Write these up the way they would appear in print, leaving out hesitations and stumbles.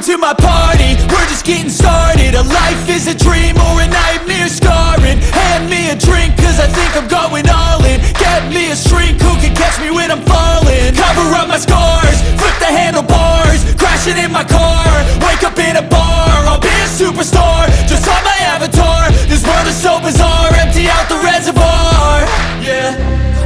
to my party, we're just getting started. A life is a dream or a nightmare scarring. Hand me a drink cause I think I'm going all in. Get me a shrink who can catch me when I'm falling. Cover up my scars, flip the handlebars, crashing in my car, wake up in a bar. I'll be a superstar, just on my avatar. This world is so bizarre, empty out the reservoir. Yeah,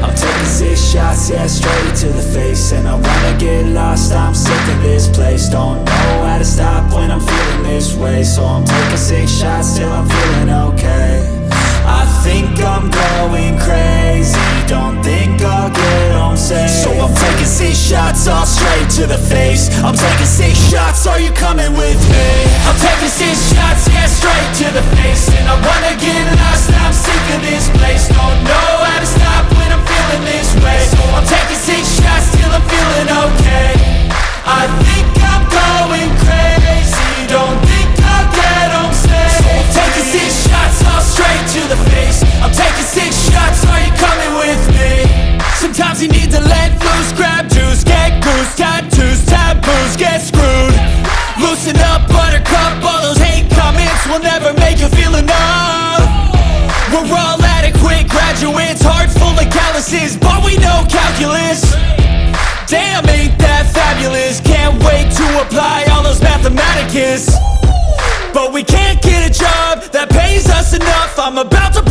I'm taking 6 shots, yeah, straight to the face. And I wanna get lost, I'm sick of this place. Don't know how to stop when I'm feeling this way. So I'm taking 6 shots till I'm feeling okay. I think I'm going crazy, don't think I'll get home safe. So I'm taking 6 shots, all straight to the face. I'm taking 6 shots, are you coming with me? I'm taking 6 shots, yeah, straight to the face. And I wanna get lost, I'm sick of this place. Don't know how to stop when I'm feeling this way. So I'm taking 6 shots till I'm feeling okay. I think I'm going crazy, don't think I'll get home safe. So I'm taking 6 shots, all straight to the face. I'm taking 6 shots, are you coming with me? Sometimes you need to let loose, grab juice, get goose, tattoos, taboos, get screwed. Loosen up, buttercup, all those hate comments will never make you feel enough. We're all adequate graduates, heart full of calluses, but we know calculus. Damn, ain't that fabulous? Can't wait to apply all those mathematicus. But we can't get a job that pays us enough. I'm about to